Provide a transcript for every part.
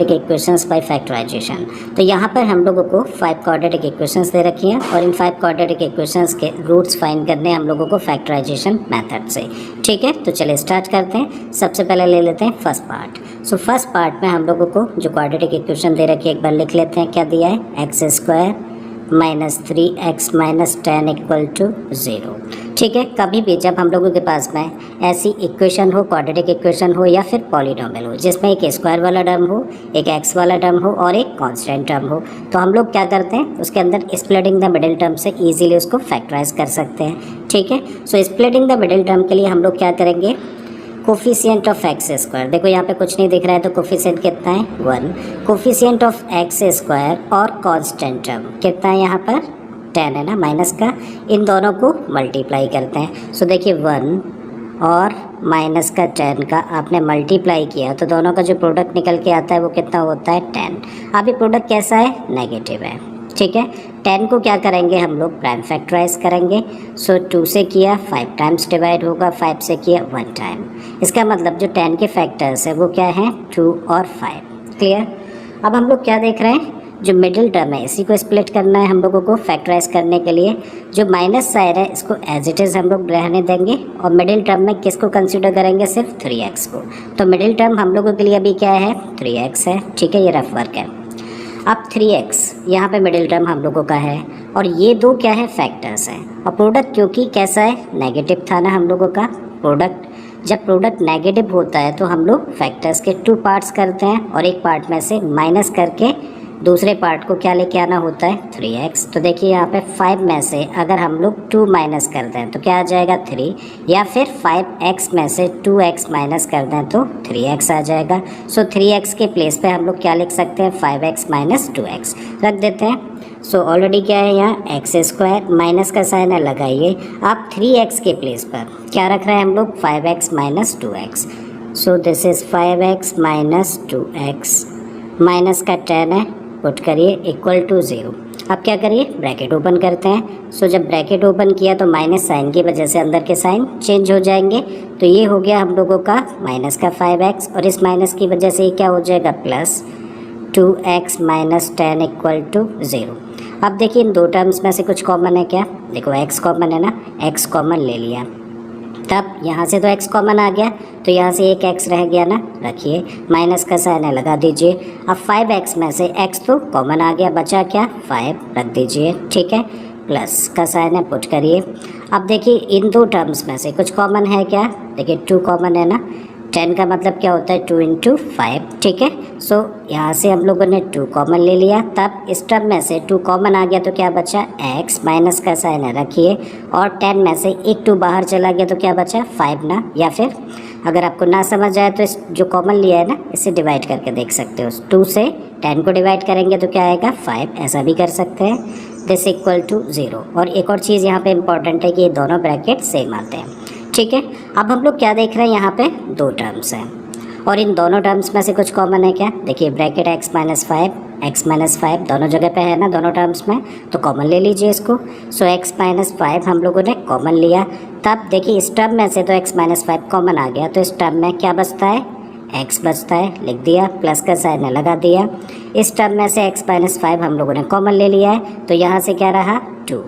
Quadratic equations by factorization. तो यहाँ पर हम लोगों को 5 क्वाड्रेटिक इक्वेशंस दे रखी हैं और इन 5 क्वाड्रेटिक इक्वेशंस के रूट्स फाइंड करने हैं हम लोगों को फैक्टराइजेशन मेथड से। ठीक है, तो चलिए स्टार्ट करते हैं। सबसे पहले ले लेते हैं first part. So first part में हम लोगों को जो क्वाड्रेटिक इक्वेशन दे रखी है एक बार लिख लेते हैं। क्या दिया है? X square minus 3x minus 10 equal to 0। ठीक है, कभी भी जब हम लोगों के पास में ऐसी इक्वेशन हो, क्वाड्रेटिक इक्वेशन हो या फिर पॉलीनॉमियल हो जिसमें एक स्क्वायर वाला टर्म हो, एक x वाला टर्म हो और एक कांस्टेंट टर्म हो, तो हम लोग क्या करते हैं उसके अंदर स्प्लिटिंग द मिडिल टर्म से इजीली उसको फैक्टराइज कर सकते हैं। ठीक है, सो स्प्लिटिंग द मिडिल टर्म के लिए हम लोग क्या करेंगे? कोफिशिएंट ऑफ एक्स स्क्वायर, देखो यहाँ पे कुछ नहीं दिख रहा है तो कोफिशिएंट कितना है? 1। कोफिशिएंट ऑफ एक्स स्क्वायर और कांस्टेंट टर्म कितना है यहाँ पर? 10 है ना, माइनस का। इन दोनों को मल्टीप्लाई करते हैं। सो देखिए 1 और माइनस का 10 का आपने मल्टीप्लाई किया तो दोनों का जो प्रोडक्ट निकल के आता है वो कितना होता है? 10। अभी प्रोडक्ट कैसा है? नेगेटिव है। ठीक है, 10 को क्या करेंगे हम लोग? प्राइम फैक्टराइज करेंगे। सो 2 से किया 5 टाइम्स डिवाइड होगा, 5 से किया 1 टाइम। इसका मतलब जो 10 के फैक्टर्स है वो क्या हैं? 2 और 5। क्लियर? अब हम लोग क्या देख रहे हैं? जो मिडिल टर्म है इसी को स्प्लिट करना है हम लोगों को फैक्टराइज करने के लिए। जो माइनस साइड है इसको एज इट इज़ हम लोग रहने देंगे और मिडिल टर्म में किसको कंसीडर करेंगे? सिर्फ 3x को। तो मिडिल टर्म हम लोगों के लिए अभी क्या है? 3x है। ठीक है, ये रफ वर्क है। अब 3x यहाँ पे मिडिल टर्म हम लोगों का है और ये दो क्या है? फैक्टर्स हैं। और प्रोडक्ट क्योंकि कैसा है? नेगेटिव था ना हम लोगों का प्रोडक्ट। जब प्रोडक्ट नेगेटिव होता है तो हम लोग फैक्टर्स के 2 पार्ट्स करते हैं और एक पार्ट में से माइनस करके दूसरे पार्ट को क्या लेके आना होता है? 3x। तो देखिए यहाँ पे 5 में से अगर हम लोग 2 माइनस कर दें तो क्या आ जाएगा? 3। या फिर 5x में से 2x माइनस कर दें तो 3x आ जाएगा। सो 3x के प्लेस पे हम लोग क्या लिख सकते हैं? 5x माइनस 2x रख देते हैं। सो ऑलरेडी क्या है यहाँ? एक्स स्क्वायर माइनस का साइन है, लगाइए। आप 3x के प्लेस पर क्या रख रहे हैं हम लोग? 5x minus 2x। So this is 5x minus 2x। Minus का 10 है, पुट करिए इक्वल टू 0। अब क्या करिए? ब्रैकेट ओपन करते हैं। सो जब ब्रैकेट ओपन किया तो माइनस साइन की वजह से अंदर के साइन चेंज हो जाएंगे। तो ये हो गया हम लोगों का माइनस का 5x और इस माइनस की वजह से ये क्या हो जाएगा? Plus 2x minus 10 equal to 0। अब देखिए इन दो टर्म्स में से कुछ कॉमन है क्या? देखो x कॉमन है ना, x कॉमन ले लिया। तब यहाँ से तो x कॉमन आ गया तो यहाँ से एक x रह गया ना, रखिए। माइनस का साइन है, लगा दीजिए। अब 5x में से x तो कॉमन आ गया, बचा क्या? 5 रख दीजिए। ठीक है, प्लस का साइन है, पुट करिए। अब देखिए इन दो टर्म्स में से कुछ कॉमन है क्या? देखिए 2 कॉमन है ना। 10 का मतलब क्या होता है? 2 इंटू 5। ठीक है, सो यहाँ से हम लोगों ने 2 कॉमन ले लिया। तब इस टर्म में से 2 कॉमन आ गया तो क्या बचा? x माइनस का साइन है, रखिए। और 10 में से एक 2 बाहर चला गया तो क्या बचा? 5 ना। या फिर अगर आपको ना समझ आए तो इस जो कॉमन लिया है ना इसे डिवाइड करके देख सकते हो। 2 से 10 को डिवाइड करेंगे तो क्या आएगा? 5। ऐसा भी कर सकते हैं। This equal to 0। और एक और चीज़ यहाँ पे इम्पॉर्टेंट है कि ये दोनों ब्रैकेट सेम आते हैं। ठीक है, अब हम लोग क्या देख रहे हैं? यहाँ पे 2 टर्म्स हैं और इन दोनों टर्म्स में से कुछ कॉमन है क्या? देखिए ब्रैकेट x माइनस 5 दोनों जगह पे है ना, दोनों टर्म्स में, तो कॉमन ले लीजिए इसको। सो x माइनस 5 हम लोगों ने कॉमन लिया। तब देखिए इस टर्म में से तो x माइनस 5 कॉमन आ गया तो इस टर्म में क्या बचता है? x बचता है, लिख दिया। प्लस का साइन है, लगा दिया। इस टर्म में से x माइनस 5 हम लोगों ने कॉमन ले लिया है तो यहाँ से क्या रहा? 2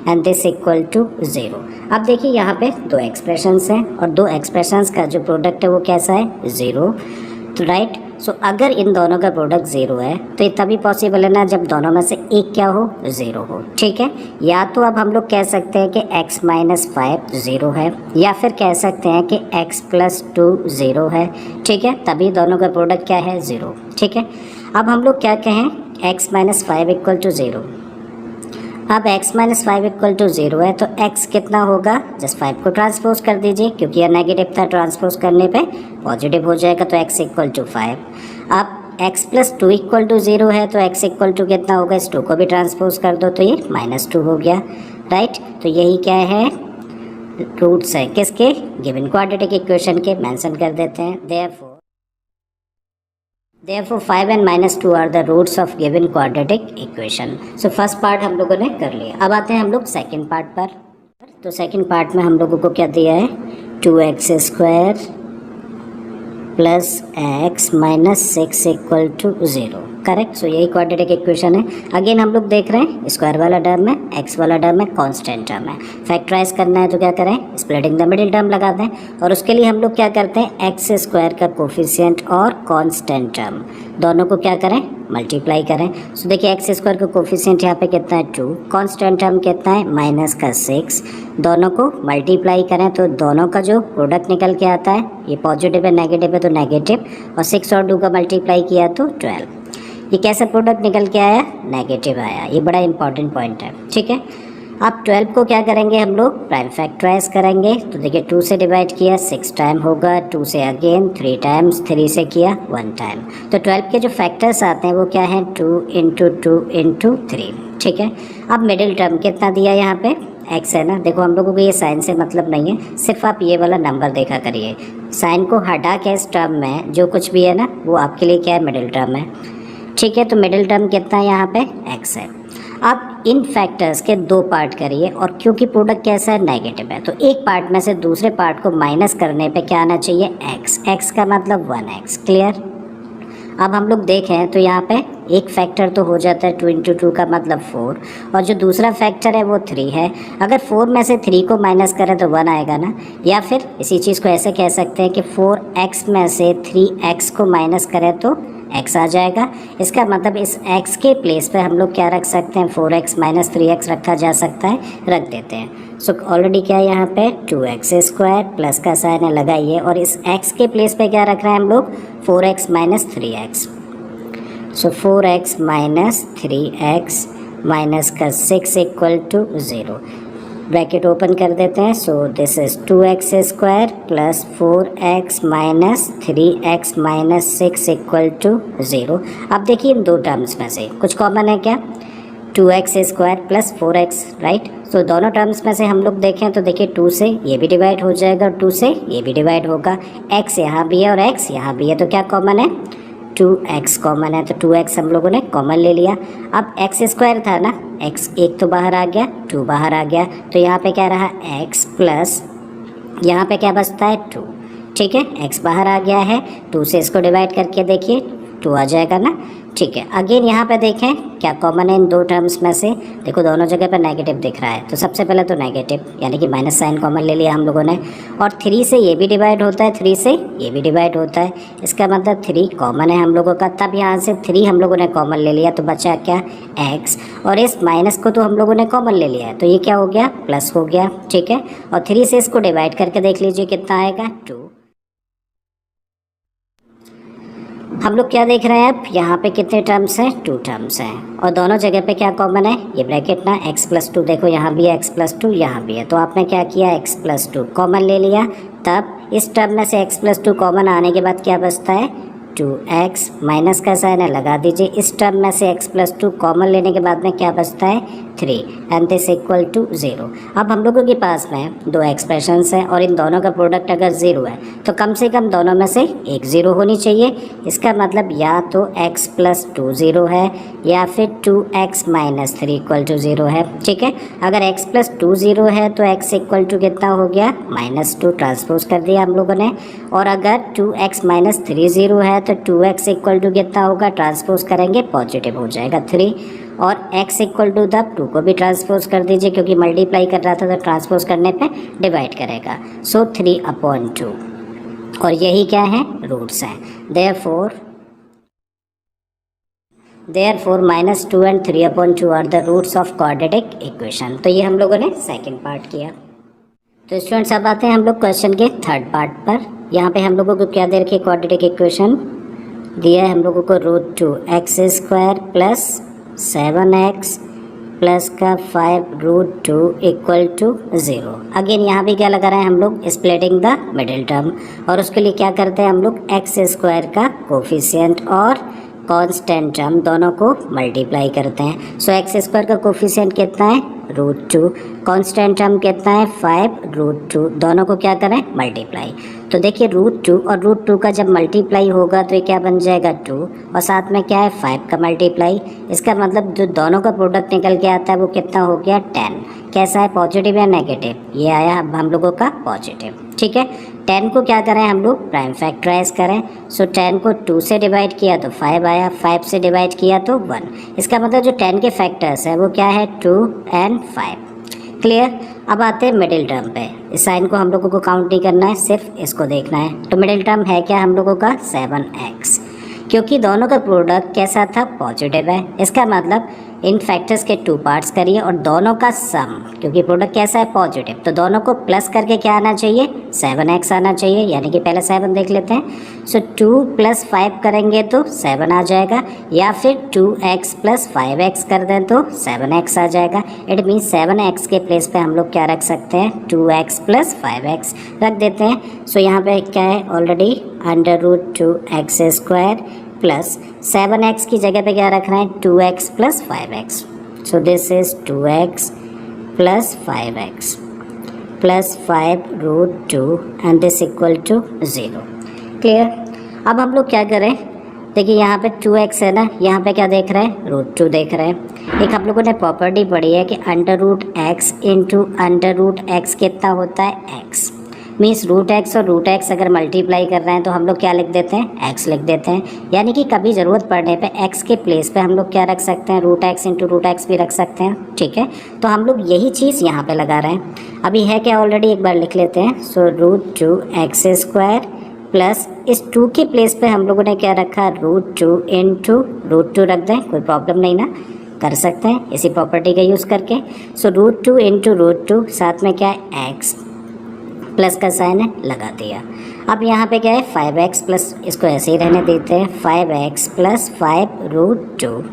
एंड दिस इक्वल टू 0। अब देखिए यहाँ पे 2 एक्सप्रेशंस हैं और 2 एक्सप्रेशंस का जो प्रोडक्ट है वो कैसा है? 0। तो राइट, सो अगर इन दोनों का प्रोडक्ट 0 है तो ये तभी पॉसिबल है ना जब दोनों में से एक क्या हो? 0 हो। ठीक है, या तो अब हम लोग कह सकते हैं कि x माइनस 5 0 है या फिर कह सकते हैं कि x प्लस 2 0 है। ठीक है, तभी दोनों का प्रोडक्ट क्या है? 0। ठीक है, अब हम लोग क्या कहें? x minus 5 equal to 0। अब x माइनस 5 इक्वल टू 0 है तो x कितना होगा? जस्ट 5 को ट्रांसपोज कर दीजिए क्योंकि यह नेगेटिव था, ट्रांसपोज करने पे पॉजिटिव हो जाएगा तो x इक्वल टू 5। अब x प्लस 2 इक्वल टू 0 है तो x इक्वल टू कितना होगा? इस 2 को भी ट्रांसपोज कर दो तो ये माइनस 2 हो गया। राइट, तो यही क्या है? रूट्स है किसके? गिवन क्वाड्रेटिक इक्वेशन के। मेंशन कर देते हैं Therefore 5 and minus 2 are the roots of given quadratic equation. So first part हम लोगों ने कर लिया। अब आते हैं हम लोग सेकंड पार्ट पर। तो सेकंड पार्ट में हम लोगों को क्या दिया है? 2x square plus x minus 6 equal to 0। Correct. So यही क्वाड्रेटिक इक्वेशन है। अगेन हम लोग देख रहे हैं स्क्वायर वाला टर्म है, एक्स वाला टर्म है, कांस्टेंट टर्म है। फैक्टराइज करना है तो क्या करें, स्प्लिटिंग द मिडिल टर्म लगा दें, और उसके लिए हम लोग क्या करते हैं, एक्स स्क्वायर का कोफिशिएंट और कांस्टेंट टर्म दोनों को क्या करें, मल्टीप्लाई करें। सो देखिए एक्स स्क्वायर का कोफिशिएंट यहाँ पे कितना है 2, कांस्टेंट टर्म कितना है माइनस का 6, दोनों को मल्टीप्लाई करें तो दोनों का जो प्रोडक्ट निकल के आता है, ये पॉजिटिव है नेगेटिव है तो नेगेटिव, और 6 और 2 का मल्टीप्लाई किया तो 12। ये कैसा प्रोडक्ट निकल के आया, नेगेटिव आया। ये बड़ा इंपॉर्टेंट पॉइंट है, ठीक है। अब 12 को क्या करेंगे हम लोग, प्राइम फैक्टराइज करेंगे। तो देखिए 2 से डिवाइड किया 6 टाइम होगा, 2 से अगेन 3 टाइम्स, 3 से किया 1 टाइम। तो 12 के जो फैक्टर्स आते हैं वो क्या हैं, 2 इंटू 2 इंटू 3, ठीक है। अब मिडिल टर्म कितना दिया यहाँ पे, एक्स है ना। देखो हम लोगों को ये साइन से मतलब नहीं है, सिर्फ आप ये वाला नंबर देखा करिए। साइन को हटा के इस टर्म में जो कुछ भी है ना वो आपके लिए क्या है, मिडिल टर्म है, ठीक है। तो मिडिल टर्म कितना है यहाँ पे, एक्स है। अब इन फैक्टर्स के 2 पार्ट करिए, और क्योंकि प्रोडक्ट कैसा है, नेगेटिव है, तो एक पार्ट में से दूसरे पार्ट को माइनस करने पे क्या आना चाहिए, एक्स। एक्स का मतलब 1x, क्लियर। अब हम लोग देखें तो यहाँ पे एक फैक्टर तो हो जाता है 2 इंटू 2 का मतलब 4, और जो दूसरा फैक्टर है वो 3 है। अगर 4 में से 3 को माइनस करें तो 1 आएगा ना, या फिर इसी चीज़ को ऐसे कह सकते हैं कि 4x में से 3x को माइनस करें तो x आ जाएगा। इसका मतलब इस x के प्लेस पे हम लोग क्या रख सकते हैं, 4x माइनस 3x रखा जा सकता है, रख देते हैं। सो ऑलरेडी क्या है यहाँ पे 2x स्क्वायर प्लस का साइन है लगाइए, और इस x के प्लेस पे क्या रख रहे हैं हम लोग, 4x माइनस 3x। सो 4x माइनस 3x माइनस का 6 इक्वल टू 0। ब्रैकेट ओपन कर देते हैं। So this is 2x square plus 4x minus 3x minus 6 equal to 0। अब देखिए इन 2 टर्म्स में से कुछ कॉमन है क्या, 2x square plus 4x, right. सो दोनों टर्म्स में से हम लोग देखें तो देखिए 2 से ये भी डिवाइड हो जाएगा और 2 से ये भी डिवाइड होगा। x यहाँ भी है और x यहाँ भी है, तो क्या कॉमन है, 2x कॉमन है, तो 2x हम लोगों ने कॉमन ले लिया। अब x स्क्वायर था ना, x एक तो बाहर आ गया, 2 बाहर आ गया, तो यहाँ पे क्या रहा x प्लस यहाँ पे क्या बचता है 2, ठीक है। x बाहर आ गया है, 2 से इसको डिवाइड करके देखिए 2 आ जाएगा ना, ठीक है। अगेन यहाँ पे देखें क्या कॉमन है इन 2 टर्म्स में से, देखो दोनों जगह पे नेगेटिव दिख रहा है, तो सबसे पहले तो नेगेटिव यानी कि माइनस साइन कॉमन ले लिया हम लोगों ने, और 3 से ये भी डिवाइड होता है, 3 से ये भी डिवाइड होता है, इसका मतलब 3 कॉमन है हम लोगों का। तब यहाँ से 3 हम लोगों ने कॉमन ले लिया, तो बचा क्या, x, और इस माइनस को तो हम लोगों ने कॉमन ले लिया है, तो ये क्या हो गया, प्लस हो गया, ठीक है। और 3 से इसको डिवाइड करके देख लीजिए कितना आएगा, 2। हम लोग क्या देख रहे हैं अब, यहाँ पे कितने टर्म्स हैं, 2 टर्म्स हैं, और दोनों जगह पे क्या कॉमन है, ये ब्रैकेट ना x प्लस 2, देखो यहाँ भी है x प्लस 2, यहाँ भी है, तो आपने क्या किया, x प्लस 2 कॉमन ले लिया। तब इस टर्म में से x प्लस 2 कॉमन आने के बाद क्या बचता है, 2x माइनस का साइन है लगा दीजिए। इस टर्म में से x प्लस 2 कॉमन लेने के बाद में क्या बचता है, 3, एंड दिस इक्वल टू 0। अब हम लोगों के पास में 2 एक्सप्रेशंस हैं, और इन दोनों का प्रोडक्ट अगर 0 है तो कम से कम दोनों में से एक 0 होनी चाहिए। इसका मतलब या तो x प्लस 2 0 है, या फिर 2x माइनस 3 इक्वल टू 0 है, ठीक है। अगर x प्लस 2 0 है तो x इक्वल टू कितना हो गया, -2, ट्रांसपोज कर दिया हम लोगों ने। और अगर 2x माइनस 3 0 है तो 2x इक्वल टू कितना होगा, ट्रांसपोज करेंगे पॉजिटिव हो जाएगा 3, और x इक्वल टू तब 2 को भी ट्रांसपोज कर दीजिए, क्योंकि मल्टीप्लाई कर रहा था तो ट्रांसपोज करने पे डिवाइड करेगा। सो 3/2, और यही क्या है, रूट्स हैं। Therefore -2 and 3/2 are the roots of quadratic equation. तो ये हम लोगों ने सेकेंड पार्ट किया। तो स्टूडेंट्स अब आते हैं हम लोग क्वेश्चन के थर्ड पार्ट पर। यहाँ पे हम लोगों को क्या दे रखी है, क्वाड्रेटिक इक्वेशन दिया है हम लोगों को √2x square plus 7x plus का 5√2 इक्वल टू 0। अगेन यहाँ भी क्या लगा रहे हैं हम लोग, स्प्लिटिंग द मिडिल टर्म, और उसके लिए क्या करते हैं हम लोग, x स्क्वायर का कोफिशिएंट और कांस्टेंट टर्म दोनों को मल्टीप्लाई करते हैं। सो x स्क्वायर का कोफिशिएंट कितना है, √2, कांस्टेंट टर्म कितना है, 5√2, दोनों को क्या करें, मल्टीप्लाई। तो देखिए √2 और √2 का जब मल्टीप्लाई होगा तो ये क्या बन जाएगा, 2, और साथ में क्या है, 5 का मल्टीप्लाई। इसका मतलब जो दोनों का प्रोडक्ट निकल के आता है वो कितना हो गया, 10। कैसा है, पॉजिटिव या नेगेटिव, ये आया अब हम लोगों का पॉजिटिव, ठीक है। 10 को क्या करें हम लोग प्राइम फैक्टराइज करें। सो 10 को 2 से डिवाइड किया तो 5 आया, 5 से डिवाइड किया तो 1। इसका मतलब जो 10 के फैक्टर्स है वो क्या है 2 and 5। क्लियर। अब आते हैं मिडिल टर्म पे। इस साइन को हम लोगों को काउंट नहीं करना है, सिर्फ इसको देखना है। तो मिडिल टर्म है क्या हम लोगों का 7x, क्योंकि दोनों का प्रोडक्ट कैसा था पॉजिटिव है। इसका मतलब इन फैक्टर्स के 2 पार्ट्स करिए और दोनों का सम, क्योंकि प्रोडक्ट कैसा है पॉजिटिव, तो दोनों को प्लस करके क्या आना चाहिए 7x आना चाहिए, यानी कि पहले 7 देख लेते हैं। सो 2 + 5 करेंगे तो 7 आ जाएगा, या फिर 2x + 5x कर दें तो 7x आ जाएगा। इट मीन्स 7x के प्लेस पे हम लोग क्या रख सकते हैं 2x + 5x रख देते हैं। सो यहाँ पे क्या है ऑलरेडी √2x² प्लस 7x की जगह पे क्या रखना है 2x + 5x। So this is 2x + 5x + 5√2 and this equal to 0। Clear. अब हम लोग क्या करें, देखिए यहाँ पे 2x है ना, यहाँ पे क्या देख रहे हैं √2 देख रहे हैं। एक हम लोगों ने प्रॉपर्टी पढ़ी है कि √x × √x कितना होता है x, मीन्स √x और √x अगर मल्टीप्लाई कर रहे हैं तो हम लोग क्या लिख देते हैं x लिख देते हैं। यानी कि कभी ज़रूरत पड़ने पे x के प्लेस पे हम लोग क्या रख सकते हैं √x × √x भी रख सकते हैं। ठीक है, तो हम लोग यही चीज़ यहाँ पे लगा रहे हैं। अभी है क्या ऑलरेडी एक बार लिख लेते हैं। सो √2x² प्लस इस 2 के प्लेस पे हम लोगों ने क्या रखा √2 × √2 रख दें, कोई प्रॉब्लम नहीं ना, कर सकते हैं इसी प्रॉपर्टी का यूज़ करके। सो √2 × √2 साथ में क्या है x प्लस का साइन है लगा दिया। अब यहाँ पे क्या है 5x प्लस, इसको ऐसे ही रहने देते हैं 5x + 5√2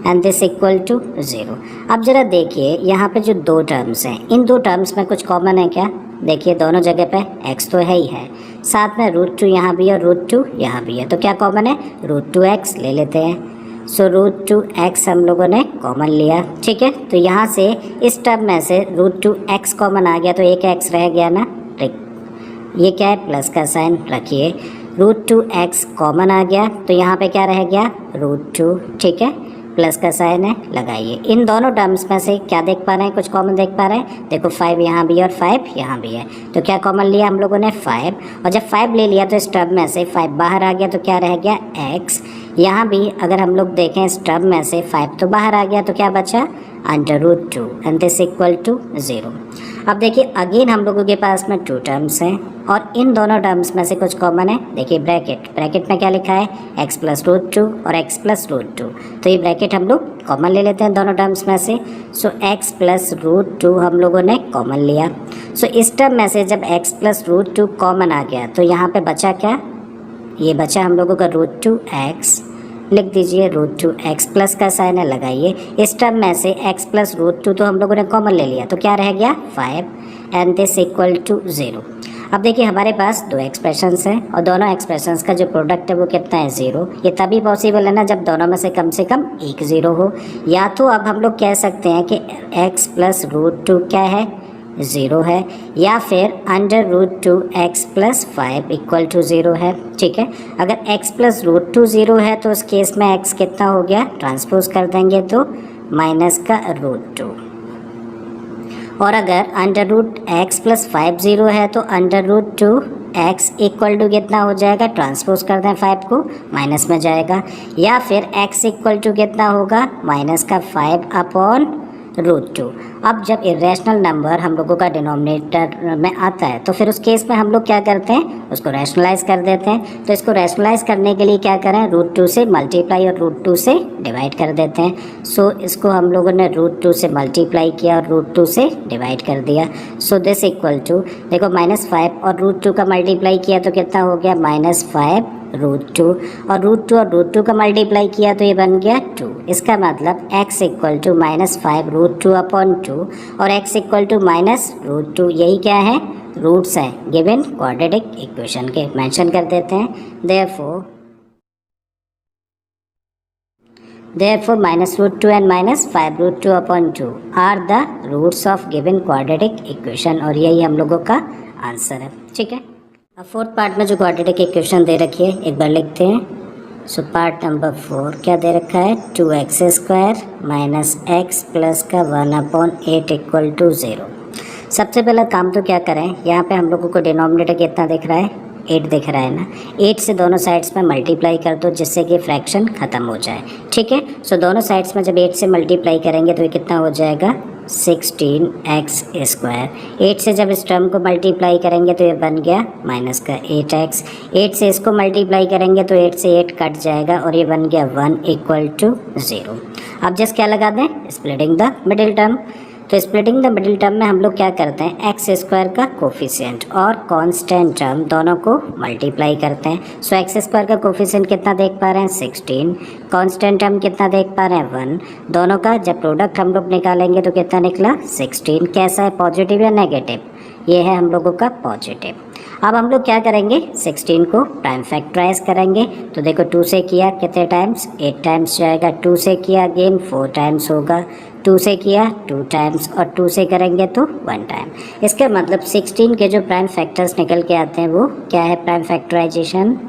and this equal to 0। अब ज़रा देखिए यहाँ पे जो 2 टर्म्स हैं, इन 2 टर्म्स में कुछ कॉमन है क्या? देखिए दोनों जगह पे x तो है ही है, साथ में √2 यहाँ भी है और √2 यहाँ भी है, तो क्या कॉमन है √2x ले लेते हैं। सो √2x हम लोगों ने कॉमन लिया। ठीक है, तो यहाँ से इस टर्म में से √2x कॉमन आ गया तो एक x रह गया ना, ये क्या है प्लस का साइन रखिए। √2x कॉमन आ गया तो यहाँ पे क्या रह गया √2। ठीक है, प्लस का साइन है लगाइए। इन दोनों टर्म्स में से क्या देख पा रहे हैं, कुछ कॉमन देख पा रहे हैं। देखो 5 यहाँ भी है और 5 यहाँ भी है, तो क्या कॉमन लिया हम लोगों ने 5, और जब 5 ले लिया तो इस टर्म में से 5 बाहर आ गया तो क्या रह गया x। यहाँ भी अगर हम लोग देखें इस टर्म में से 5 तो बाहर आ गया तो क्या बचा √2 एंड दिस इक्वल टू 0। अब देखिए अगेन हम लोगों के पास में 2 टर्म्स हैं और इन दोनों टर्म्स में से कुछ कॉमन है। देखिए ब्रैकेट में क्या लिखा है x + √2 और x + √2, तो ये ब्रैकेट हम लोग कॉमन ले लेते हैं दोनों टर्म्स में से। सो x + √2 हम लोगों ने कॉमन लिया। सो इस टर्म में से जब x + √2 कॉमन आ गया तो यहाँ पे बचा क्या, ये बचा हम लोगों का √2x, लिख दीजिए √2x प्लस का साइन है लगाइए। इस टर्म में से x + √2 तो हम लोगों ने कॉमन ले लिया तो क्या रह गया 5 एंड दिस इक्वल टू 0। अब देखिए हमारे पास 2 एक्सप्रेशंस हैं और दोनों एक्सप्रेशंस का जो प्रोडक्ट है वो कितना है 0। ये तभी पॉसिबल है ना जब दोनों में से कम एक 0 हो। या तो अब हम लोग कह सकते हैं कि x + √2 क्या है 0 है, या फिर √2x + 5 इक्वल टू 0 है। ठीक है, अगर x + √2 0 है तो उस केस में x कितना हो गया, ट्रांसपोज कर देंगे तो -√2, और अगर √x + 5 0 है तो √2x इक्वल टू कितना हो जाएगा, ट्रांसपोज कर दें 5 को माइनस में जाएगा, या फिर x इक्वल टू कितना होगा -5/√2। अब जब इरेशनल नंबर हम लोगों का डिनोमिनेटर में आता है तो फिर उस केस में हम लोग क्या करते हैं, उसको रैशनलाइज कर देते हैं। तो इसको रैशनलाइज करने के लिए क्या करें, √2 से मल्टीप्लाई और √2 से डिवाइड कर देते हैं। सो इसको हम लोगों ने √2 से मल्टीप्लाई किया और √2 से डिवाइड कर दिया। सो दिस इक्वल टू, देखो -5 और √2 का मल्टीप्लाई किया तो कितना हो गया -5√2, और √2 का मल्टीप्लाई किया तो ये बन गया 2। इसका मतलब x इक्वल टू -5√2/2 और x इक्वल टू -√2, यही क्या है रूट्स हैं गिवन क्वाड्रेटिक इक्वेशन के, मेंशन कर देते हैं। Therefore -√2 and -5√2/2 are the roots of given quadratic equation, और यही हम लोगों का आंसर है। ठीक है, अब 4th पार्ट में जो क्वाड्रेटिक इक्वेशन दे रखी है एक बार लिखते हैं। सो पार्ट नंबर 4 क्या दे रखा है, 2x² - x प्लस का 1/8 इक्वल टू 0। सबसे पहला काम तो क्या करें, यहाँ पे हम लोगों को डिनोमिनेटर कितना दिख रहा है, 8 दिख रहा है ना। 8 से दोनों साइड्स में मल्टीप्लाई कर दो जिससे कि फ्रैक्शन ख़त्म हो जाए, ठीक है। सो दोनों साइड्स में जब 8 से मल्टीप्लाई करेंगे तो ये कितना हो जाएगा, 16x²। 8 से जब इस टर्म को मल्टीप्लाई करेंगे तो ये बन गया माइनस का 8x। 8 से इसको मल्टीप्लाई करेंगे तो 8 से 8 कट जाएगा और ये बन गया 1 = 0। अब जस्ट क्या लगा दें, स्प्लिटिंग द मिडिल टर्म। तो स्प्लिटिंग द मिडिल टर्म में हम लोग क्या करते हैं, x² का कोफिशिएंट और कांस्टेंट टर्म दोनों को मल्टीप्लाई करते हैं। सो x² का कोफिशिएंट कितना देख पा रहे हैं, 16। कांस्टेंट टर्म कितना देख पा रहे हैं, 1। दोनों का जब प्रोडक्ट हम लोग निकालेंगे तो कितना निकला, 16। कैसा है, पॉजिटिव या नेगेटिव, ये है हम लोगों का पॉजिटिव। अब हम लोग क्या करेंगे, 16 को प्राइम फैक्टराइज करेंगे। तो देखो 2 से किया कितने टाइम्स, 8 टाइम्स जाएगा। 2 से किया अगेन 4 टाइम्स होगा। 2 से किया 2 टाइम्स और 2 से करेंगे तो 1 टाइम। इसका मतलब 16 के जो प्राइम फैक्टर्स निकल के आते हैं वो क्या है, प्राइम फैक्टराइजेशन,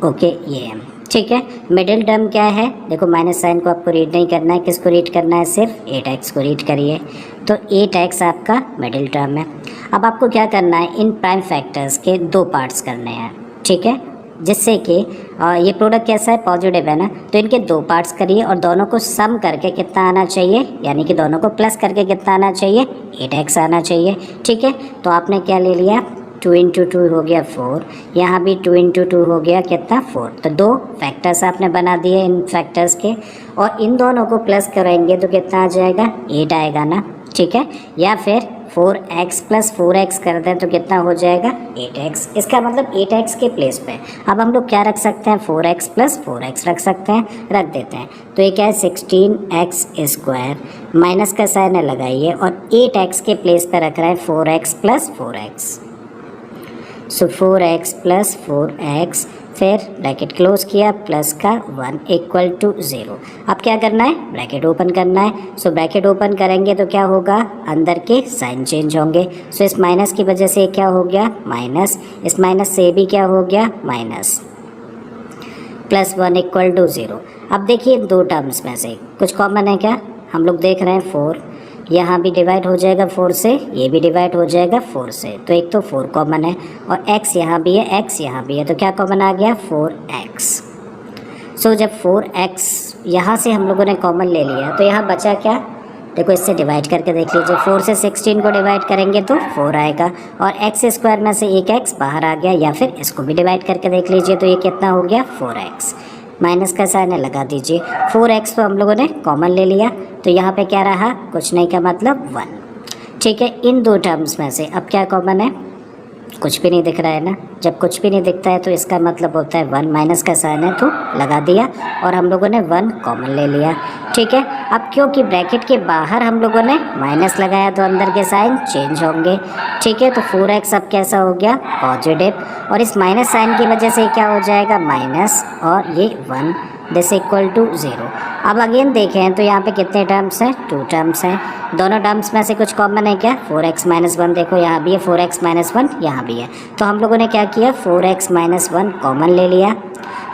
ओके ये है, ठीक है। मिडिल टर्म क्या है, देखो माइनस साइन को आपको रीड नहीं करना है, किसको रीड करना है, सिर्फ 8x को रीड करिए। तो 8x आपका मिडिल टर्म है। अब आपको क्या करना है, इन प्राइम फैक्टर्स के 2 पार्ट्स करने हैं, ठीक है, जिससे कि ये प्रोडक्ट कैसा है, पॉजिटिव है ना। तो इनके 2 पार्ट्स करिए और दोनों को सम करके कितना आना चाहिए, यानी कि दोनों को प्लस करके कितना आना चाहिए, 8x आना चाहिए, ठीक है। तो आपने क्या ले लिया, 2 × 2 हो गया 4, यहाँ भी 2 × 2 हो गया कितना, 4। तो 2 फैक्टर्स आपने बना दिए इन फैक्टर्स के, और इन दोनों को प्लस करेंगे तो कितना आ जाएगा, 8 आएगा ना, ठीक है। या फिर 4x + 4x कर दें तो कितना हो जाएगा, 8x। इसका मतलब 8x के प्लेस पे अब हम लोग क्या रख सकते हैं, 4x + 4x रख सकते हैं, रख देते हैं। तो ये क्या है, 16x², माइनस का साइन है लगाइए, और 8x के प्लेस पे रख रहा है 4x + 4x। सो 4x + 4x, फिर ब्रैकेट क्लोज किया, प्लस का 1 = 0। अब क्या करना है, ब्रैकेट ओपन करना है। सो ब्रैकेट ओपन करेंगे तो क्या होगा, अंदर के साइन चेंज होंगे। सो इस माइनस की वजह से क्या हो गया, माइनस, इस माइनस से भी क्या हो गया, माइनस, प्लस 1 = 0। अब देखिए 2 टर्म्स में से कुछ कॉमन है क्या, हम लोग देख रहे हैं 4, यहाँ भी डिवाइड हो जाएगा 4 से, ये भी डिवाइड हो जाएगा 4 से, तो एक तो 4 कॉमन है, और x यहाँ भी है, x यहाँ भी है, तो क्या कॉमन आ गया, 4x। सो जब 4x यहाँ से हम लोगों ने कॉमन ले लिया तो यहाँ बचा क्या, देखो इससे डिवाइड करके देख लीजिए, 4 से 16 को डिवाइड करेंगे तो 4 आएगा, और x² में से एक x बाहर आ गया, या फिर इसको भी डिवाइड करके देख लीजिए तो ये कितना हो गया, 4x। माइनस का साइन लगा दीजिए, 4x तो हम लोगों ने कॉमन ले लिया, तो यहाँ पे क्या रहा, कुछ नहीं का मतलब 1, ठीक है। इन 2 टर्म्स में से अब क्या कॉमन है, कुछ भी नहीं दिख रहा है ना। जब कुछ भी नहीं दिखता है तो इसका मतलब होता है 1, माइनस का साइन है तो लगा दिया, और हम लोगों ने 1 कॉमन ले लिया, ठीक है। अब क्योंकि ब्रैकेट के बाहर हम लोगों ने माइनस लगाया तो अंदर के साइन चेंज होंगे, ठीक है। तो 4x अब कैसा हो गया, पॉजिटिव, और इस माइनस साइन की वजह से क्या हो जाएगा, माइनस, और ये 1 दिस = 0। अब अगेन देखें तो यहाँ पे कितने टर्म्स हैं, 2 टर्म्स हैं। दोनों टर्म्स में से कुछ कॉमन है क्या, 4x - 1, देखो यहाँ भी है 4x - 1, यहाँ भी है, तो हम लोगों ने क्या किया, 4x - 1 कॉमन ले लिया।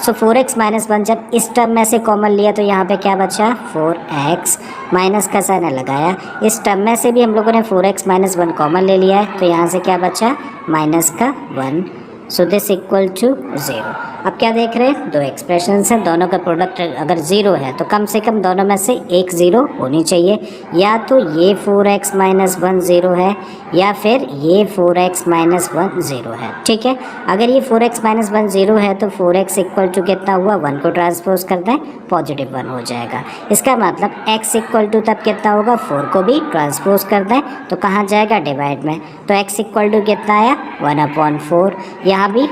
सो 4x - 1 जब इस टर्म में से कॉमन लिया तो यहाँ पे क्या बचा, 4x, माइनस का साइन लगाया। इस टर्म में से भी हम लोगों ने 4x - 1 कॉमन ले लिया है, तो यहाँ से क्या बचा, माइनस का 1। So this = 0। अब क्या देख रहे हैं, 2 एक्सप्रेशंस हैं, दोनों का प्रोडक्ट अगर 0 है तो कम से कम दोनों में से एक 0 होनी चाहिए, या तो ये 4x - 1 0 है, या फिर ये 4x - 1 0 है, ठीक है। अगर ये 4x - 1 0 है तो 4x = कितना हुआ, 1 को ट्रांसपोज कर दें, पॉजिटिव 1 हो जाएगा। इसका मतलब x = तब कितना होगा, 4 को भी ट्रांसपोज कर दें तो कहाँ जाएगा, डिवाइड में, तो x = कितना आया, 1/4। यहाँ भी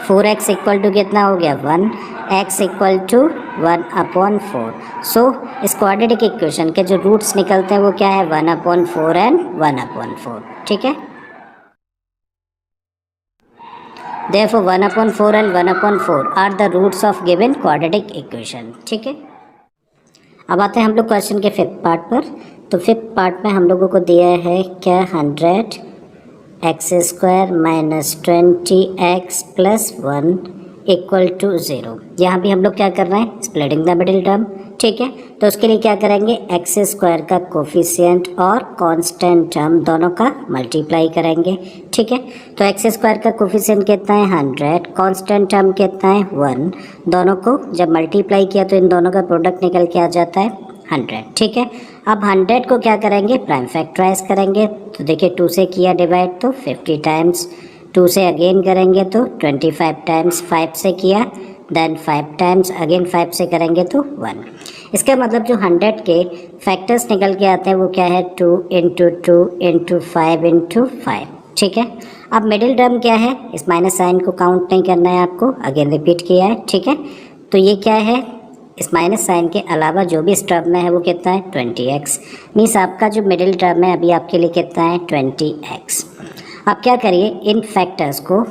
4x = कितना हो गया, 1, x = 1/4। सो इस क्वाड्रेटिक इक्वेशन के जो रूट्स निकलते हैं वो क्या है, 1/4 एंड 1/4, ठीक है। Therefore 1/4 and 1/4 are the roots of given quadratic equation, ठीक है। अब आते हैं हम लोग क्वेश्चन के 5th पार्ट पर। तो 5th पार्ट में हम लोगों को दिया है क्या, 100x² - 20x + 1 = 0। यहाँ भी हम लोग क्या कर रहे हैं, स्प्लिटिंग द मिडिल टर्म, ठीक है। तो उसके लिए क्या करेंगे, एक्स स्क्वायर का कोफिशिएंट और कांस्टेंट टर्म दोनों का मल्टीप्लाई करेंगे। ठीक है। तो एक्स स्क्वायर का कोफिशिएंट कितना है 100, कांस्टेंट टर्म कितना है 1, दोनों को जब मल्टीप्लाई किया तो इन दोनों का प्रोडक्ट निकल के आ जाता है 100। ठीक है। अब 100 को क्या करेंगे, प्राइम फैक्टराइज करेंगे। तो देखिए 2 से किया डिवाइड तो 50 टाइम्स, 2 से अगेन करेंगे तो 25 टाइम्स, 5 से किया देन 5 टाइम्स, अगेन 5 से करेंगे तो 1। इसका मतलब जो 100 के फैक्टर्स निकल के आते हैं वो क्या है 2 इंटू 2 इंटू 5 इंटू 5। ठीक है। अब मिडिल टर्म क्या है, इस माइनस साइन को काउंट नहीं करना है आपको, अगेन रिपीट किया है। ठीक है। तो ये क्या है, इस माइनस साइन के अलावा जो भी इस टर्म में है वो कितना है 20x, मीन्स आपका जो मिडिल टर्म है अभी आपके लिए कितना है 20x। अब क्या करिए, इन फैक्टर्स को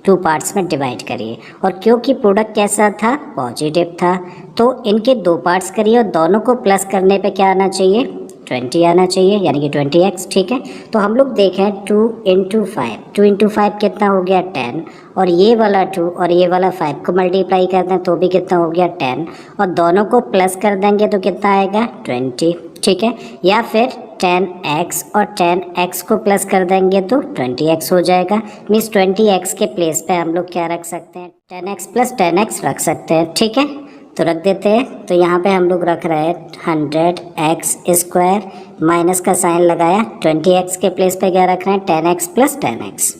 2 पार्ट्स में डिवाइड करिए, और क्योंकि प्रोडक्ट कैसा था, पॉजिटिव था, तो इनके 2 पार्ट्स करिए और दोनों को प्लस करने पे क्या आना चाहिए 20 आना चाहिए, यानी कि 20x। ठीक है। तो हम लोग देखें 2 इंटू 5, 2 इंटू 5 कितना हो गया 10, और ये वाला 2 और ये वाला 5 को मल्टीप्लाई कर दें तो भी कितना हो गया 10, और दोनों को प्लस कर देंगे तो कितना आएगा 20। ठीक है। या फिर 10x और 10x को प्लस कर देंगे तो 20x हो जाएगा, मीन्स 20x के प्लेस पे हम लोग क्या रख सकते हैं 10x प्लस 10x रख सकते हैं। ठीक है। तो रख देते हैं। तो यहाँ पे हम लोग रख रहे हैं 100x स्क्वायर, माइनस का साइन लगाया, 20x के प्लेस पे क्या रख रहे हैं 10x प्लस 10x।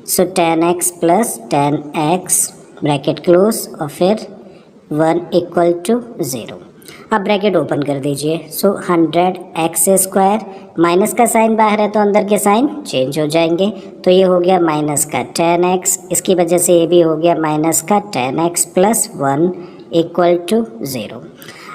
सो 10x plus 10x bracket close और फिर 1 इक्वल टू 0। अब ब्रैकेट ओपन कर दीजिए। सो 100x स्क्वायर, माइनस का साइन बाहर है तो अंदर के साइन चेंज हो जाएंगे, तो ये हो गया माइनस का 10x, इसकी वजह से ये भी हो गया माइनस का 10x प्लस 1 इक्वल टू 0।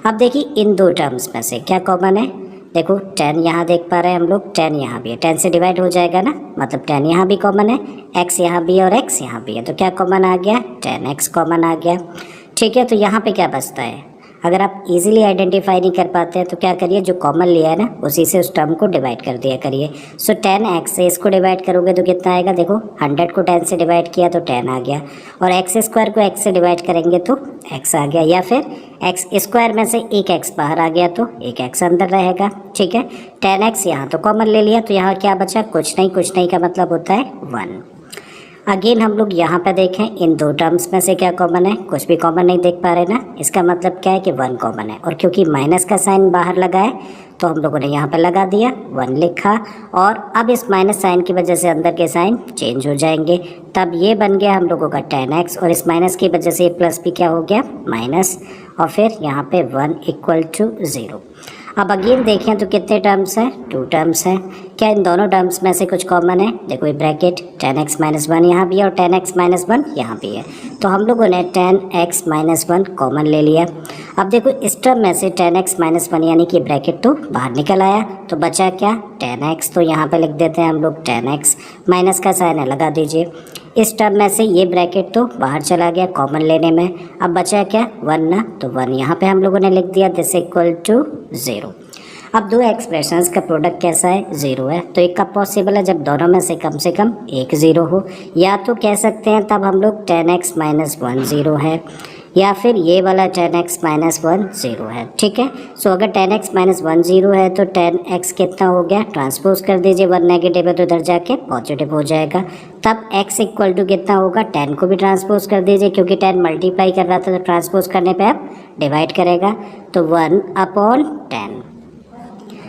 अब देखिए इन 2 टर्म्स में से क्या कॉमन है, देखो 10 यहाँ देख पा रहे हैं हम लोग, 10 यहाँ भी है, 10 से डिवाइड हो जाएगा ना, मतलब 10 यहाँ भी कॉमन है, x यहाँ भी है और x यहाँ भी है, तो क्या कॉमन आ गया 10x कॉमन आ गया। ठीक है। तो यहाँ पे क्या बचता है, अगर आप इजीली आइडेंटिफाई नहीं कर पाते हैं तो क्या करिए, जो कॉमन लिया है ना उसी से उस टर्म को डिवाइड कर दिया करिए। सो 10x से इसको डिवाइड करोगे तो कितना आएगा, देखो 100 को 10 से डिवाइड किया तो 10 आ गया, और x स्क्वायर को x से डिवाइड करेंगे तो x आ गया, या फिर x स्क्वायर में से एक x बाहर आ गया तो एक x अंदर रहेगा। ठीक है। 10x यहाँ तो कॉमन ले लिया, तो यहाँ क्या बचा, कुछ नहीं का मतलब होता है 1। अगेन हम लोग यहाँ पे देखें इन 2 टर्म्स में से क्या कॉमन है, कुछ भी कॉमन नहीं देख पा रहे ना, इसका मतलब क्या है कि 1 कॉमन है, और क्योंकि माइनस का साइन बाहर लगा है तो हम लोगों ने यहाँ पे लगा दिया 1 लिखा, और अब इस माइनस साइन की वजह से अंदर के साइन चेंज हो जाएंगे, तब ये बन गया हम लोगों का 10x, और इस माइनस की वजह से प्लस भी क्या हो गया माइनस, और फिर यहाँ पे 1 इक्वल टू 0। अब अगेन देखें तो कितने टर्म्स हैं, 2 टर्म्स हैं। क्या इन दोनों टर्म्स में से कुछ कॉमन है, देखो ये ब्रैकेट 10x माइनस 1 यहाँ भी है और 10x माइनस 1 यहाँ भी है, तो हम लोगों ने 10x माइनस 1 कॉमन ले लिया। अब देखो इस टर्म में से 10x माइनस 1 यानी कि ब्रैकेट तो बाहर निकल आया, तो बचा क्या 10x, तो यहाँ पे लिख देते हैं हम लोग 10x, माइनस का साइन है लगा दीजिए। इस टर्म में से ये ब्रैकेट तो बाहर चला गया कॉमन लेने में, अब बचा क्या 1 ना, तो 1 यहाँ पे हम लोगों ने लिख दिया, दिस इक्वल टू 0। अब 2 एक्सप्रेशंस का प्रोडक्ट कैसा है 0 है, तो एक कब पॉसिबल है जब दोनों में से कम एक 0 हो, या तो कह सकते हैं तब हम लोग 10x माइनस 1 0 है, या फिर ये वाला 10x माइनस 1 0 है। ठीक है। सो अगर 10x माइनस 1 0 है तो 10x कितना हो गया, ट्रांसपोज कर दीजिए, 1 नेगेटिव है तो इधर जाके पॉजिटिव हो जाएगा, तब x इक्वल टू कितना होगा, 10 को भी ट्रांसपोज कर दीजिए, क्योंकि 10 मल्टीप्लाई कर रहा था तो ट्रांसपोज करने पे आप डिवाइड करेगा, तो 1/10।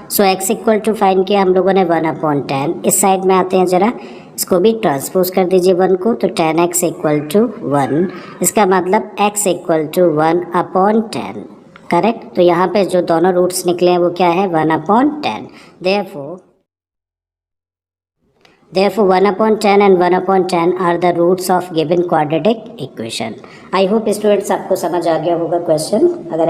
सो x इक्वल टू फाइंड किया हम लोगों ने 1/10। इस साइड में आते हैं जरा, इसको भी ट्रांसपोज कर दीजिए 1 को, तो 10x इक्वल टू 1, इसका मतलब x इक्वल टू 1/10। करेक्ट। तो यहाँ पे जो दोनों रूट्स निकले हैं वो क्या है 1/10। Therefore 1/10 and 1/10 are the roots of given quadratic equation. I hope students आपको समझ आ गया होगा क्वेश्चन। अगर